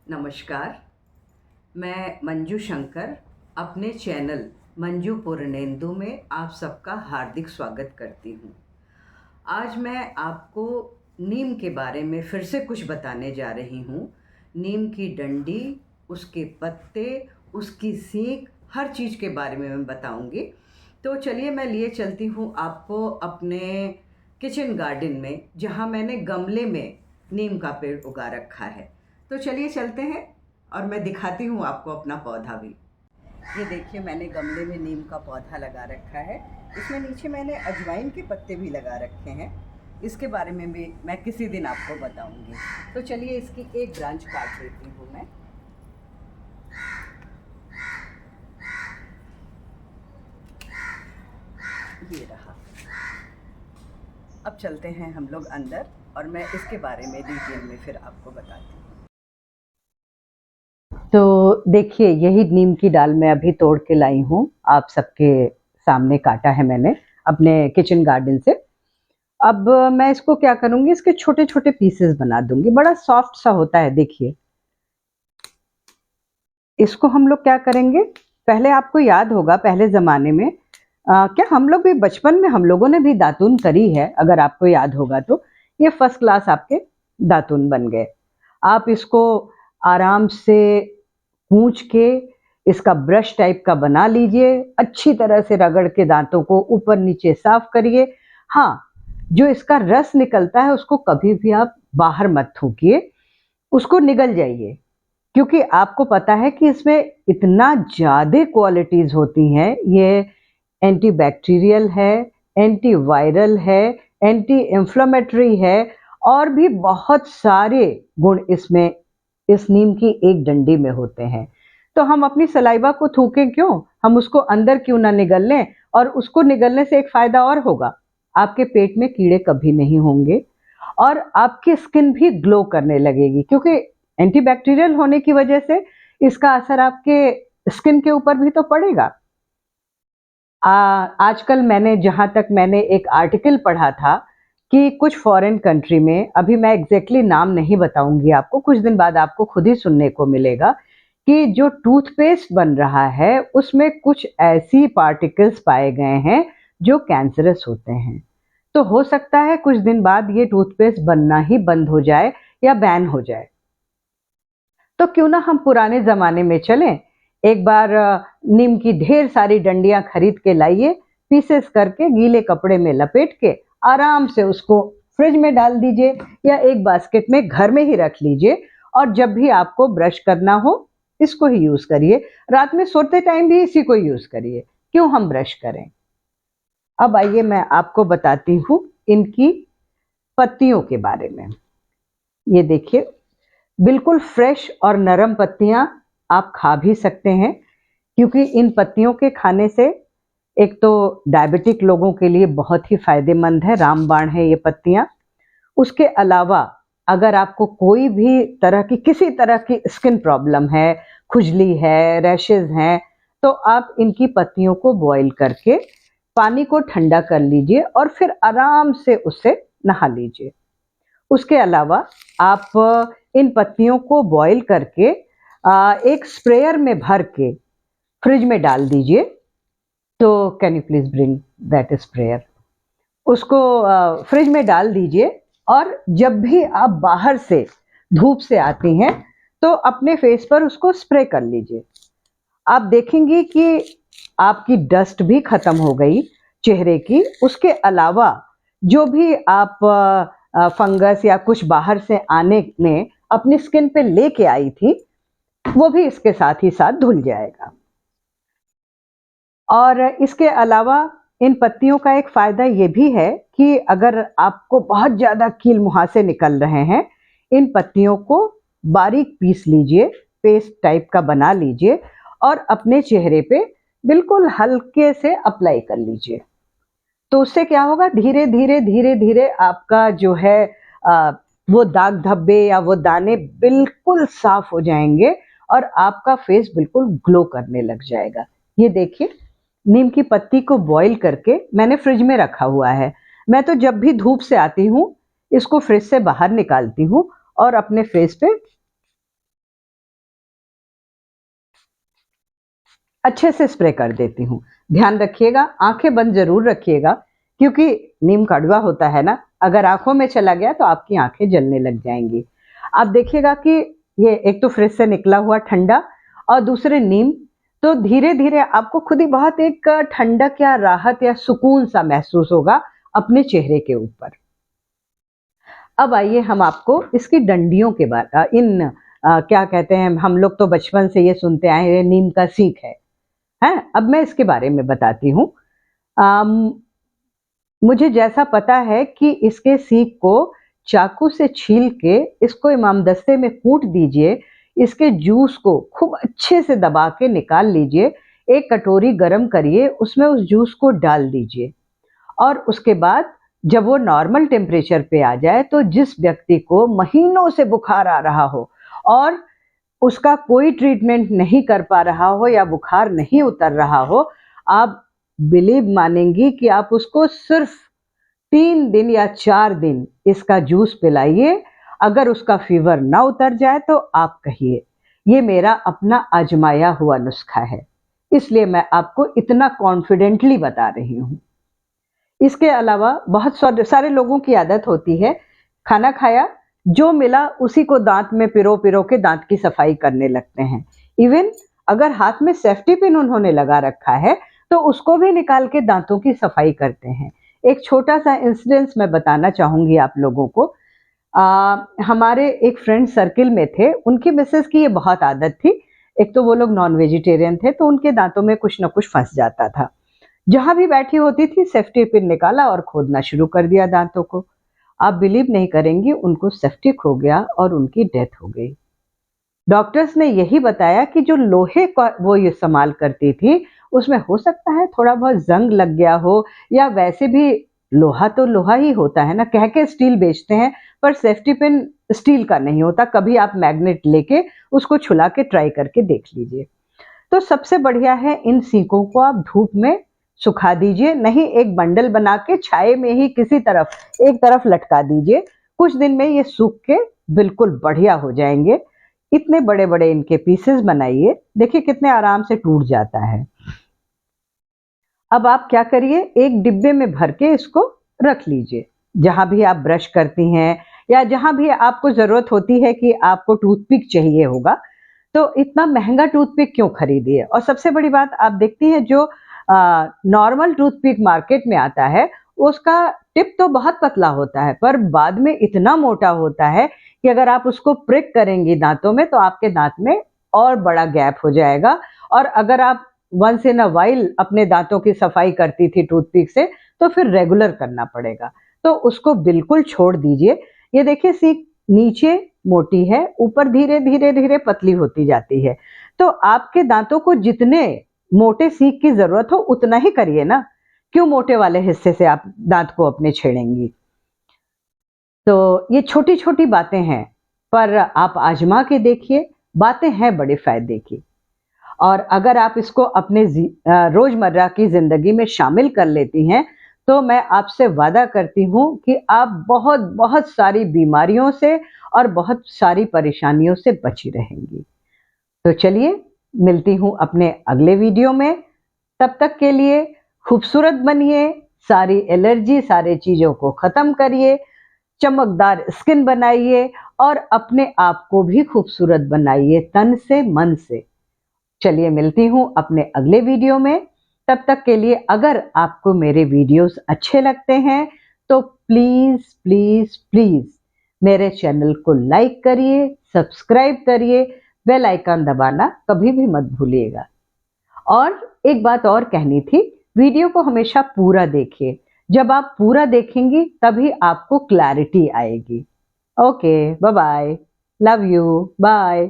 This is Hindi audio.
नमस्कार। मैं मंजू शंकर अपने चैनल मंजू पूर्णेंदु में आप सबका हार्दिक स्वागत करती हूँ। आज मैं आपको नीम के बारे में फिर से कुछ बताने जा रही हूँ। नीम की डंडी, उसके पत्ते, उसकी सीख, हर चीज़ के बारे में मैं बताऊँगी। तो चलिए मैं लिए चलती हूँ आपको अपने किचन गार्डन में, जहाँ मैंने गमले में नीम का पेड़ उगा रखा है। तो चलिए चलते हैं और मैं दिखाती हूँ आपको अपना पौधा भी। ये देखिए, मैंने गमले में नीम का पौधा लगा रखा है। इसमें नीचे मैंने अजवाइन के पत्ते भी लगा रखे हैं। इसके बारे में भी मैं किसी दिन आपको बताऊंगी। तो चलिए इसकी एक ब्रांच काट लेती हूँ मैं। ये रहा। अब चलते हैं हम लोग अंदर और मैं इसके बारे में डिटेल में फिर आपको बताती हूँ। तो देखिए, यही नीम की डाल मैं अभी तोड़ के लाई हूँ, आप सबके सामने काटा है मैंने अपने किचन गार्डन से। अब मैं इसको क्या करूँगी, इसके छोटे-छोटे पीसेस बना दूँगी। बड़ा सॉफ्ट सा होता है, देखिए। इसको हम लोग क्या करेंगे, पहले आपको याद होगा पहले ज़माने में क्या हम लोग भी बचपन में हम लोगों ने भी दातून करी है, अगर आपको याद होगा तो। ये फर्स्ट क्लास आपके दातून बन गए। आप इसको आराम से पूंछ के इसका ब्रश टाइप का बना लीजिए, अच्छी तरह से रगड़ के दांतों को ऊपर नीचे साफ करिए। हाँ, जो इसका रस निकलता है उसको कभी भी आप बाहर मत थूकिए, उसको निगल जाइए, क्योंकि आपको पता है कि इसमें इतना ज़्यादा क्वालिटीज़ होती हैं। ये एंटीबैक्टीरियल है, एंटीवायरल है, एंटी इन्फ्लेमेटरी है, और भी बहुत सारे गुण इसमें इस नीम की एक डंडी में होते हैं। तो हम अपनी सलाइवा को थूकें क्यों, हम उसको अंदर क्यों ना निगल लें। और उसको निगलने से एक फ़ायदा और होगा, आपके पेट में कीड़े कभी नहीं होंगे और आपकी स्किन भी ग्लो करने लगेगी, क्योंकि एंटीबैक्टीरियल होने की वजह से इसका असर आपके स्किन के ऊपर भी तो पड़ेगा। आजकल मैंने एक आर्टिकल पढ़ा था कि कुछ फॉरेन कंट्री में, अभी मैं एग्जैक्टली नाम नहीं बताऊंगी आपको, कुछ दिन बाद आपको खुद ही सुनने को मिलेगा कि जो टूथपेस्ट बन रहा है उसमें कुछ ऐसी पार्टिकल्स पाए गए हैं जो कैंसरस होते हैं। तो हो सकता है कुछ दिन बाद ये टूथपेस्ट बनना ही बंद हो जाए या बैन हो जाए। तो क्यों ना हम पुराने ज़माने में चलें, एक बार नीम की ढेर सारी डंडियाँ खरीद के लाइए, पीसेस करके गीले कपड़े में लपेट के आराम से उसको फ्रिज में डाल दीजिए या एक बास्केट में घर में ही रख लीजिए, और जब भी आपको ब्रश करना हो इसको ही यूज़ करिए। रात में सोते टाइम भी इसी को यूज़ करिए, क्यों हम ब्रश करें। अब आइए मैं आपको बताती हूँ इनकी पत्तियों के बारे में। ये देखिए, बिल्कुल फ्रेश और नरम पत्तियाँ आप खा भी सकते हैं, क्योंकि इन पत्तियों के खाने से एक तो डायबिटिक लोगों के लिए बहुत ही फ़ायदेमंद है, रामबाण है ये पत्तियाँ। उसके अलावा अगर आपको कोई भी तरह की किसी तरह की स्किन प्रॉब्लम है, खुजली है, रैशेज़ हैं, तो आप इनकी पत्तियों को बॉयल करके पानी को ठंडा कर लीजिए और फिर आराम से उससे नहा लीजिए। उसके अलावा आप इन पत्तियों को बॉयल करके एक स्प्रेयर में भर के फ्रिज में डाल दीजिए। तो can you please bring that sprayer, उसको फ्रिज में डाल दीजिए, और जब भी आप बाहर से धूप से आती हैं तो अपने फेस पर उसको स्प्रे कर लीजिए। आप देखेंगी कि आपकी डस्ट भी खत्म हो गई चेहरे की। उसके अलावा जो भी आप फंगस या कुछ बाहर से आने में अपनी स्किन पे लेके आई थी, वो भी इसके साथ ही साथ धुल जाएगा। और इसके अलावा इन पत्तियों का एक फ़ायदा ये भी है कि अगर आपको बहुत ज़्यादा कील मुहासे निकल रहे हैं, इन पत्तियों को बारीक पीस लीजिए, पेस्ट टाइप का बना लीजिए और अपने चेहरे पे बिल्कुल हल्के से अप्लाई कर लीजिए। तो उससे क्या होगा, धीरे धीरे धीरे धीरे आपका जो है आ, वो दाग धब्बे या वो दाने बिल्कुल साफ हो जाएंगे और आपका फेस बिल्कुल ग्लो करने लग जाएगा। ये देखिए, नीम की पत्ती को बॉईल करके मैंने फ्रिज में रखा हुआ है। मैं तो जब भी धूप से आती हूँ इसको फ्रिज से बाहर निकालती हूँ और अपने फेस पे अच्छे से स्प्रे कर देती हूँ। ध्यान रखिएगा, आँखें बंद ज़रूर रखिएगा, क्योंकि नीम कड़वा होता है ना, अगर आँखों में चला गया तो आपकी आँखें जलने लग जाएँगी। आप देखिएगा कि ये एक तो फ्रिज से निकला हुआ ठंडा और दूसरे नीम, तो धीरे-धीरे आपको खुद ही बहुत एक ठंडक या राहत या सुकून-सा महसूस होगा अपने चेहरे के ऊपर। अब आइए हम आपको इसकी डंडियों के क्या कहते हैं, हम लोग तो बचपन से ये सुनते आए हैं, नीम का सीख है। हैं? अब मैं इसके बारे में बताती हूँ। अम, मुझे जैसा पता है कि इसके सीख को चाकू से छील के इसको इमामदस्ते में कूट दीजिए, इसके जूस को खूब अच्छे से दबा के निकाल लीजिए, एक कटोरी गरम करिए, उसमें उस जूस को डाल दीजिए और उसके बाद जब वो नॉर्मल टेम्परेचर पे आ जाए, तो जिस व्यक्ति को महीनों से बुखार आ रहा हो और उसका कोई ट्रीटमेंट नहीं कर पा रहा हो या बुखार नहीं उतर रहा हो, आप बिलीव मानेंगी कि आप उसको सिर्फ 3 दिन या 4 दिन इसका जूस पिलाइए, अगर उसका फ़ीवर ना उतर जाए तो आप कहिए, ये मेरा अपना आज़माया हुआ नुस्खा है। इसलिए मैं आपको इतना कॉन्फिडेंटली बता रही हूँ। इसके अलावा बहुत सारे लोगों की आदत होती है, खाना खाया, जो मिला उसी को दाँत में पिरो-पिरो के दाँत की सफाई करने लगते हैं। इवन अगर हाथ में सेफ्टी पिन उन्होंने लगा रखा है, तो उसको भी निकाल के दाँतों की सफाई करते हैं। एक छोटा-सा इंसिडेंस मैं बताना चाहूँगी आप लोगों को। हमारे एक फ्रेंड सर्किल में थे, उनकी मिसेज़ की ये बहुत आदत थी। एक तो वो लोग नॉन वेजिटेरियन थे, तो उनके दाँतों में कुछ न कुछ फँस जाता था। जहाँ भी बैठी होती थी सेफ्टी पिन निकाला और खोदना शुरू कर दिया दांतों को। आप बिलीव नहीं करेंगी, उनको सेप्टिक हो गया और उनकी डेथ हो गई। डॉक्टर्स ने यही बताया कि जो लोहे का वो इस्तेमाल करती थी, उसमें हो सकता है थोड़ा बहुत ज़ंग लग गया हो या वैसे भी लोहा तो लोहा ही होता है ना, कह के स्टील बेचते हैं, पर सेफ्टी पिन स्टील का नहीं होता। कभी आप मैग्नेट लेके उसको छुला के ट्राई करके देख लीजिए। तो सबसे बढ़िया है इन सीकों को आप धूप में सुखा दीजिए, नहीं एक बंडल बना के छाये में ही किसी तरफ एक तरफ लटका दीजिए। कुछ दिन में ये सूख के बिल्कुल बढ़िया हो जाएँगे। इतने बड़े-बड़े इनके पीसेस बनाइए, देखिए कितने आराम से टूट जाता है। अब आप क्या करिए, एक डिब्बे में भर के इसको रख लीजिए। जहाँ भी आप ब्रश करती हैं या जहाँ भी आपको ज़रूरत होती है कि आपको टूथपिक चाहिए होगा, तो इतना महँगा टूथपिक क्यों खरीदिए? और सबसे बड़ी बात आप देखती हैं जो नॉर्मल टूथपिक मार्केट में आता है, उसका टिप तो बहुत पतला होता है, पर बाद में इतना मोटा होता है कि अगर आप उसको प्रिक करेंगी दाँतों में, तो आपके दाँत में और बड़ा गैप हो जाएगा और अगर आप वन्स इन अ व्हाइल अपने दाँतों की सफाई करती थी टूथपिक से, तो फिर रेगुलर करना पड़ेगा। तो उसको बिल्कुल छोड़ दीजिए। ये देखिए सीक नीचे मोटी है, ऊपर धीरे-धीरे पतली होती जाती है। तो आपके दाँतों को जितने मोटे सीक की ज़रूरत हो उतना ही करिए ना, क्यों मोटे वाले हिस्से से आप दाँत को अपने छेड़ेंगी? तो ये छोटी-छोटी बातें हैं, पर आप आज़मा के देखिए, बातें हैं बड़े फ़ायदे की। और अगर आप इसको अपने रोज़मर्रा की ज़िंदगी में शामिल कर लेती हैं, तो मैं आपसे वादा करती हूँ कि आप बहुत-बहुत सारी बीमारियों से और बहुत सारी परेशानियों से बची रहेंगी। तो चलिए, मिलती हूँ अपने अगले वीडियो में, तब तक के लिए खूबसूरत बनिए, सारी एलर्जी, सारी चीज़ों को ख़त्म करिए, चमकदार स्किन बनाइए और अपने आप को भी खूबसूरत बनाइए तन से, मन से। चलिए मिलती हूँ अपने अगले वीडियो में। तब तक के लिए अगर आपको मेरे वीडियोस अच्छे लगते हैं तो प्लीज़, प्लीज़, प्लीज़ मेरे चैनल को लाइक करिए, सब्सक्राइब करिए, बेल आइकन दबाना कभी भी मत भूलिएगा। और एक बात और कहनी थी, वीडियो को हमेशा पूरा देखिए। जब आप पूरा देखेंगी तभी आपको क्लैरिटी आएगी। Okay, bye bye. Love you, bye.